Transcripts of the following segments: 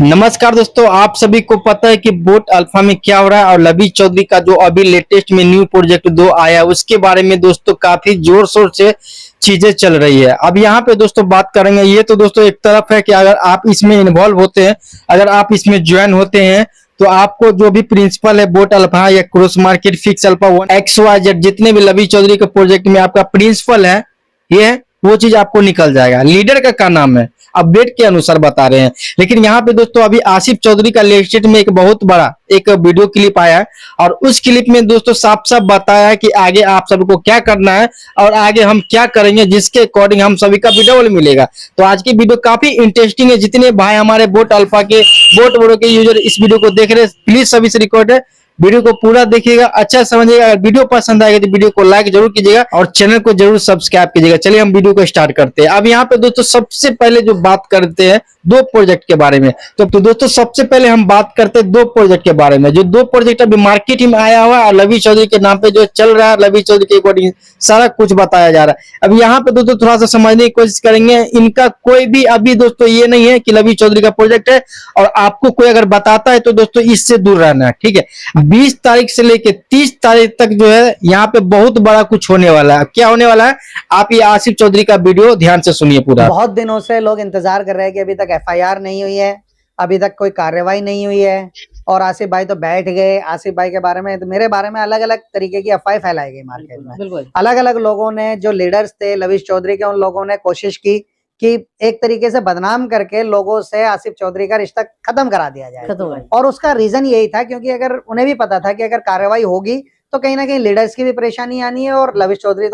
नमस्कार दोस्तों, आप सभी को पता है कि बोट अल्फा में क्या हो रहा है और लवी चौधरी का जो अभी लेटेस्ट में न्यू प्रोजेक्ट 2 आया है उसके बारे में दोस्तों काफी जोर शोर से चीजें चल रही है। अब यहाँ पे दोस्तों बात करेंगे। ये तो दोस्तों एक तरफ है कि अगर आप इसमें इन्वॉल्व होते हैं, अगर आप इसमें ज्वाइन होते हैं तो आपको जो भी प्रिंसिपल है बोट अल्फा या cross market fix alpha XYZ जितने भी लवी चौधरी के प्रोजेक्ट में आपका प्रिंसिपल है, ये वो चीज आपको निकल जाएगा। लीडर का क्या नाम है अपडेट के अनुसार बता रहे हैं। लेकिन यहाँ पे दोस्तों अभी आसिफ चौधरी का लेटेस्ट में एक बहुत बड़ा एक वीडियो क्लिप आया है और उस क्लिप में दोस्तों साफ साफ बताया है कि आगे आप सबको क्या करना है और आगे हम क्या करेंगे, जिसके अकॉर्डिंग हम सभी का वीडियो मिलेगा। तो आज की वीडियो काफी इंटरेस्टिंग है। जितने भाई हमारे बोट अल्फा के बोट बोरो के यूजर इस वीडियो को देख रहे हैं, प्लीज सभी से रिक्वेस्ट है वीडियो को पूरा देखिएगा, अच्छा समझिएगा। अगर वीडियो पसंद आएगा तो वीडियो को लाइक जरूर कीजिएगा और चैनल को जरूर सब्सक्राइब कीजिएगा। चलिए हम वीडियो को स्टार्ट करते हैं। अब यहाँ पे दोस्तों सबसे पहले जो बात करते हैं दो प्रोजेक्ट के बारे में, तो दोस्तों सबसे पहले हम बात करते हैं दो प्रोजेक्ट के बारे में। जो दो प्रोजेक्ट अभी मार्केट में आया हुआ है और लवी चौधरी के नाम पे जो चल रहा है, लवी चौधरी के अकॉर्डिंग सारा कुछ बताया जा रहा है। अब यहाँ पे दोस्तों थोड़ा सा समझने की कोशिश करेंगे। इनका कोई भी अभी दोस्तों ये नहीं है कि लवी चौधरी का प्रोजेक्ट है और आपको कोई अगर बताता है तो दोस्तों इससे दूर रहना है, ठीक है। 20 तारीख से लेके 30 तारीख तक जो है यहाँ पे बहुत बड़ा कुछ होने वाला है। क्या होने वाला है, आप ये आसिफ चौधरी का वीडियो ध्यान से सुनिए पूरा। बहुत दिनों से लोग इंतजार कर रहे हैं कि अभी तक FIR नहीं हुई है, अभी तक कोई कार्रवाई नहीं हुई है और आसिफ भाई तो बैठ गए। आसिफ भाई के बारे में, तो मेरे बारे में अलग अलग तरीके की अफवाह फैलाई गई मार्केट में। अलग अलग लोगों ने, जो लीडर्स थे लवीश चौधरी के, उन लोगों ने कोशिश की कि एक तरीके से बदनाम करके लोगों से आसिफ चौधरी का रिश्ता खत्म करा दिया जाए। और उसका रीजन यही था क्योंकि अगर उन्हें भी पता था कि अगर कार्रवाई होगी तो कहीं ना कहीं लीडर्स की भी परेशानी आनी है और लवीश चौधरी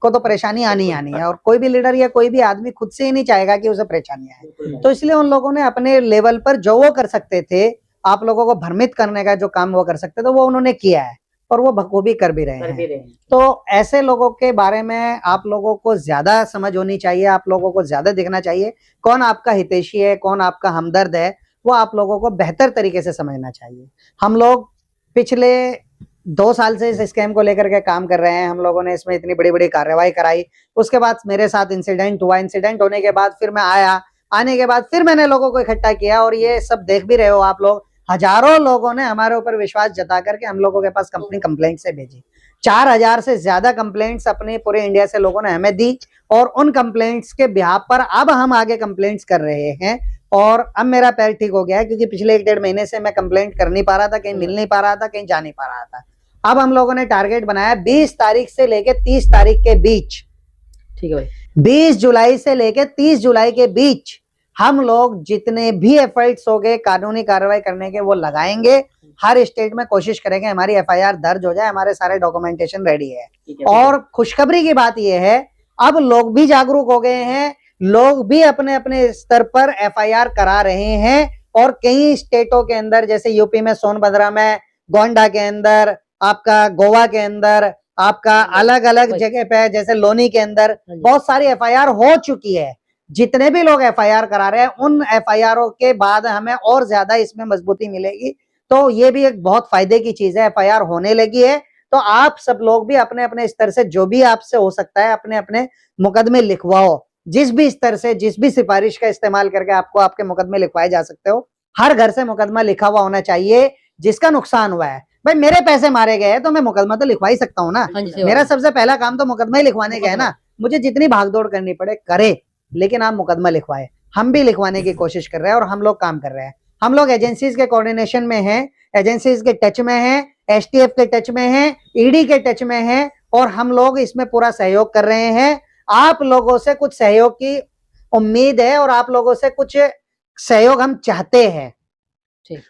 को तो परेशानी आनी है। और कोई भी लीडर या कोई भी आदमी खुद से ही नहीं चाहेगा कि उसे परेशानी आए। तो इसलिए उन लोगों ने अपने लेवल पर जो वो कर सकते थे, आप लोगों को भ्रमित करने का जो काम वो कर सकते थे, वो उन्होंने किया है और वो बखूबी कर भी रहे हैं। तो ऐसे लोगों के बारे में आप लोगों को ज्यादा समझ होनी चाहिए, आप लोगों को ज्यादा देखना चाहिए। कौन आपका हितैषी है, कौन आपका हमदर्द है, वो आप लोगों को बेहतर तरीके से समझना चाहिए। हम लोग पिछले 2 साल से इस स्कैम को लेकर के काम कर रहे हैं। हम लोगों ने इसमें इतनी बड़ी बड़ी कार्रवाई कराई। उसके बाद मेरे साथ इंसिडेंट हुआ। इंसिडेंट होने के बाद फिर मैं आया, आने के बाद फिर मैंने लोगों को इकट्ठा किया और ये सब देख भी रहे हो आप लोग। हजारों लोगों ने हमारे ऊपर विश्वास जता करके हम लोगों के पास कंपनी कंप्लेंट से भेजी। 4000 से ज्यादा कंप्लेंट्स अपने पूरे इंडिया से लोगों ने हमें दी और उन कंप्लेंट्स के बिहाफ पर अब हम आगे कंप्लेंट्स कर रहे हैं। और अब मेरा पैर ठीक हो गया है क्योंकि पिछले 1-1.5 महीने से मैं कंप्लेंट कर नहीं पा रहा था, कहीं मिल नहीं पा रहा था, कहीं जा नहीं पा रहा था। अब हम लोगों ने टारगेट बनाया 20 तारीख से लेके 30 तारीख के बीच, ठीक है भाई, 20 जुलाई से लेके 30 जुलाई के बीच हम लोग जितने भी एफर्ट्स हो गए कानूनी कार्रवाई करने के वो लगाएंगे। हर स्टेट में कोशिश करेंगे हमारी FIR दर्ज हो जाए, हमारे सारे डॉक्यूमेंटेशन रेडी है। और खुशखबरी की बात यह है, अब लोग भी जागरूक हो गए हैं, लोग भी अपने अपने स्तर पर FIR करा रहे हैं। और कई स्टेटों के अंदर, जैसे यूपी में सोनभद्रा में, गोंडा के अंदर, आपका गोवा के अंदर, आपका अलग अलग जगह पे, जैसे लोनी के अंदर बहुत सारी FIR हो चुकी है। जितने भी लोग FIR करा रहे हैं उन FIR के बाद हमें और ज्यादा इसमें मजबूती मिलेगी। तो ये भी एक बहुत फायदे की चीज है। FIR होने लगी है तो आप सब लोग भी अपने अपने स्तर से जो भी आपसे हो सकता है अपने अपने मुकदमे लिखवाओ। जिस भी स्तर से, जिस भी सिफारिश का इस्तेमाल करके आपको आपके मुकदमे लिखवाए जा सकते हो। हर घर से मुकदमा लिखा हुआ होना चाहिए जिसका नुकसान हुआ है। भाई मेरे पैसे मारे गए हैं तो मैं मुकदमा तो लिखवा ही सकता हूँ ना। मेरा सबसे पहला काम तो मुकदमा ही लिखवाने का है ना। मुझे जितनी भागदौड़ करनी पड़े करे, लेकिन आप मुकदमा लिखवाए। हम भी लिखवाने की कोशिश कर रहे हैं और हम लोग काम कर रहे हैं। हम लोग एजेंसीज के कोऑर्डिनेशन में हैं, एजेंसीज के टच में हैं, STF के टच में हैं, ED के टच में हैं और हम लोग इसमें पूरा सहयोग कर रहे हैं। आप लोगों से कुछ सहयोग की उम्मीद है और आप लोगों से कुछ सहयोग हम चाहते हैं।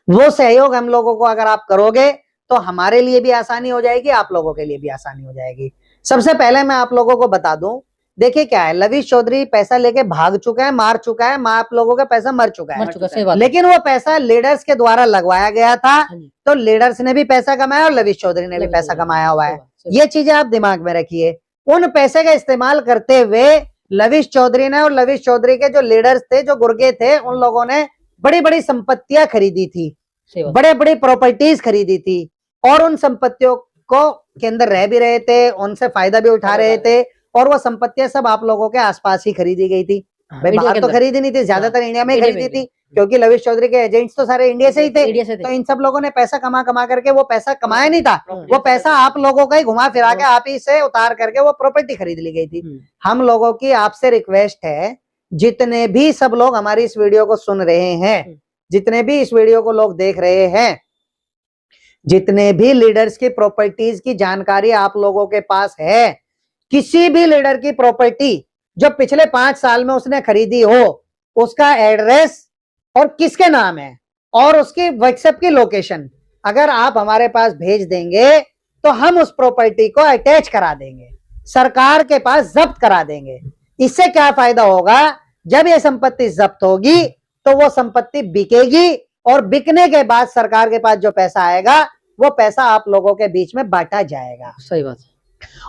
वो सहयोग हम लोगों को अगर आप करोगे तो हमारे लिए भी आसानी हो जाएगी, आप लोगों के लिए भी आसानी हो जाएगी। सबसे पहले मैं आप लोगों को बता दूं, देखिए क्या है, लवीश चौधरी पैसा लेके भाग चुका है, मार चुका है, आप लोगों का पैसा मर चुका है। लेकिन वो पैसा लीडर्स के द्वारा लगवाया गया था, तो लीडर्स ने भी पैसा कमाया और लवीश चौधरी ने भी पैसा कमाया हुआ है। ये चीजें आप दिमाग में रखिए। उन पैसे का इस्तेमाल करते हुए लवीश चौधरी ने और लवीश चौधरी के जो लीडर्स थे, जो गुर्गे थे, उन लोगों ने बड़ी बड़ी संपत्तियां खरीदी थी, बड़े बड़ी प्रॉपर्टीज खरीदी थी और उन संपत्तियों को के अंदर रह भी रहे थे, उनसे फायदा भी उठा रहे थे। और वो संपत्तियां सब आप लोगों के आसपास ही खरीदी गई थी। भाई बाहर तो खरीदी नहीं थी, ज्यादातर इंडिया में खरीदी थी। क्योंकि लविश चौधरी के एजेंट्स तो सारे इंडिया से ही थे। इंडिया से थे। तो इन सब लोगों ने पैसा कमा कमा करके, वो पैसा कमाया नहीं था, वो पैसा आप लोगों का ही घुमा फिरा के आप ही से उतार करके वो प्रॉपर्टी खरीद ली गई थी। हम लोगों की आपसे रिक्वेस्ट है, जितने भी सब लोग हमारी इस वीडियो को सुन रहे हैं, जितने भी इस वीडियो को लोग देख रहे हैं, जितने भी लीडर्स की प्रॉपर्टीज की जानकारी आप लोगों के पास है, किसी भी लीडर की प्रॉपर्टी जो पिछले 5 साल में उसने खरीदी हो, उसका एड्रेस और किसके नाम है और उसकी व्हाट्सएप की लोकेशन अगर आप हमारे पास भेज देंगे तो हम उस प्रॉपर्टी को अटैच करा देंगे, सरकार के पास जब्त करा देंगे। इससे क्या फायदा होगा, जब ये संपत्ति जब्त होगी तो वो संपत्ति बिकेगी और बिकने के बाद सरकार के पास जो पैसा आएगा वो पैसा आप लोगों के बीच में बांटा जाएगा। सही बात।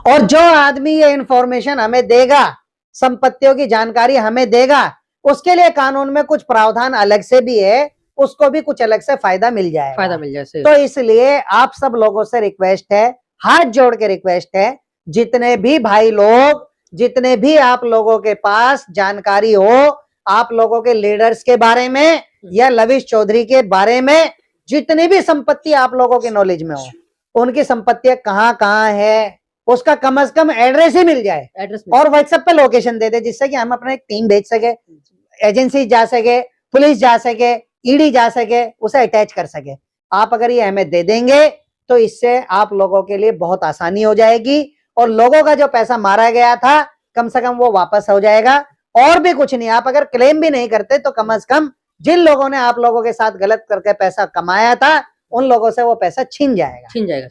और जो आदमी ये इंफॉर्मेशन हमें देगा, संपत्तियों की जानकारी हमें देगा, उसके लिए कानून में कुछ प्रावधान अलग से भी है, उसको भी कुछ अलग से फायदा मिल जाएगा। फायदा मिल जाए। तो इसलिए आप सब लोगों से रिक्वेस्ट है, हाथ जोड़ के रिक्वेस्ट है, जितने भी भाई लोग, जितने भी आप लोगों के पास जानकारी हो आप लोगों के लीडर्स के बारे में या लविश चौधरी के बारे में, जितनी भी संपत्ति आप लोगों के नॉलेज में हो, उनकी संपत्तियां कहाँ कहाँ है उसका कम से कम एड्रेस ही मिल जाए, एड्रेस और व्हाट्सएप पे लोकेशन दे दे, जिससे कि हम अपने एक टीम भेज सके, एजेंसी जा सके, पुलिस जा सके, ईडी जा सके, उसे अटैच कर सके। आप अगर ये हमें दे देंगे तो इससे आप लोगों के लिए बहुत आसानी हो जाएगी और लोगों का जो पैसा मारा गया था कम से कम वो वापस हो जाएगा। और भी कुछ नहीं, आप अगर क्लेम भी नहीं करते तो कम से कम जिन लोगों ने आप लोगों के साथ गलत करके पैसा कमाया था उन लोगों से वो पैसा छीन जाएगा।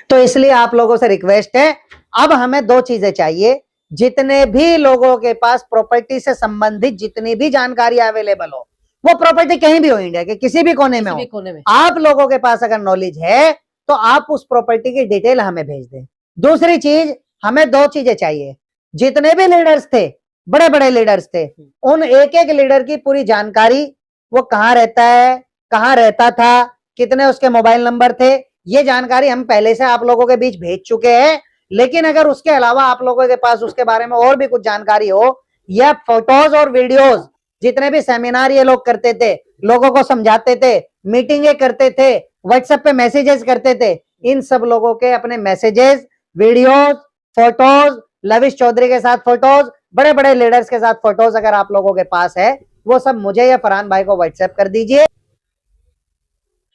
तो इसलिए आप लोगों से रिक्वेस्ट है, अब हमें 2 चीजें चाहिए। जितने भी लोगों के पास प्रॉपर्टी से संबंधित जितनी भी जानकारी अवेलेबल हो, वो प्रॉपर्टी कहीं भी हो, इंडिया के किसी भी कोने में हो, आप लोगों के पास अगर नॉलेज है तो आप उस प्रॉपर्टी की डिटेल हमें भेज दें। दूसरी चीज, हमें 2 चीजें चाहिए। जितने भी लीडर्स थे, बड़े बड़े लीडर्स थे, उन एक एक लीडर की पूरी जानकारी, वो कहाँ रहता है, कहाँ रहता था, कितने उसके मोबाइल नंबर थे, ये जानकारी हम पहले से आप लोगों के बीच भेज चुके हैं। लेकिन अगर उसके अलावा आप लोगों के पास उसके बारे में और भी कुछ जानकारी हो, या फोटोज और वीडियोज, जितने भी सेमिनार ये लोग करते थे, लोगों को समझाते थे, मीटिंगें करते थे, व्हाट्सएप पे मैसेजेस करते थे, इन सब लोगों के अपने messages, videos, photos, Lavish Chaudhary के साथ फोटोज, बड़े बड़े लीडर्स के साथ फोटोज अगर आप लोगों के पास है, वो सब मुझे या फरहान भाई को व्हाट्सएप कर दीजिए।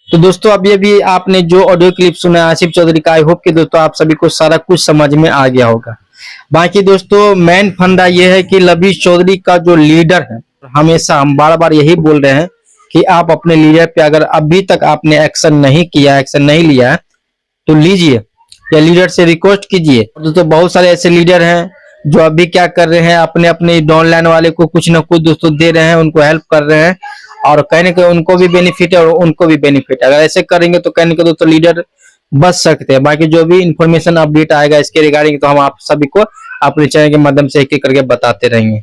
तो दोस्तों अभी आपने जो ऑडियो क्लिप सुना आसिफ चौधरी का, आई होप कि दोस्तों आप सभी को सारा कुछ समझ में आ गया होगा। बाकी दोस्तों मेन फंडा ये है कि लविश चौधरी का जो लीडर है, हमेशा हम बार बार यही बोल रहे हैं कि आप अपने लीडर पे अगर अभी तक आपने एक्शन नहीं किया, एक्शन नहीं लिया है, तो लीजिए या लीडर से रिक्वेस्ट कीजिए। दोस्तों बहुत सारे ऐसे लीडर हैं जो अभी क्या कर रहे हैं, अपने अपने डाउनलाइन वाले को कुछ ना कुछ दोस्तों दे रहे हैं, उनको हेल्प कर रहे हैं, और कहने के उनको भी बेनिफिट है और उनको भी बेनिफिट है। अगर ऐसे करेंगे तो कहने के दोस्तों लीडर बच सकते हैं। बाकी जो भी इंफॉर्मेशन अपडेट आएगा इसके रिगार्डिंग तो हम आप सभी को अपने चैनल के माध्यम से एक एक करके बताते रहेंगे।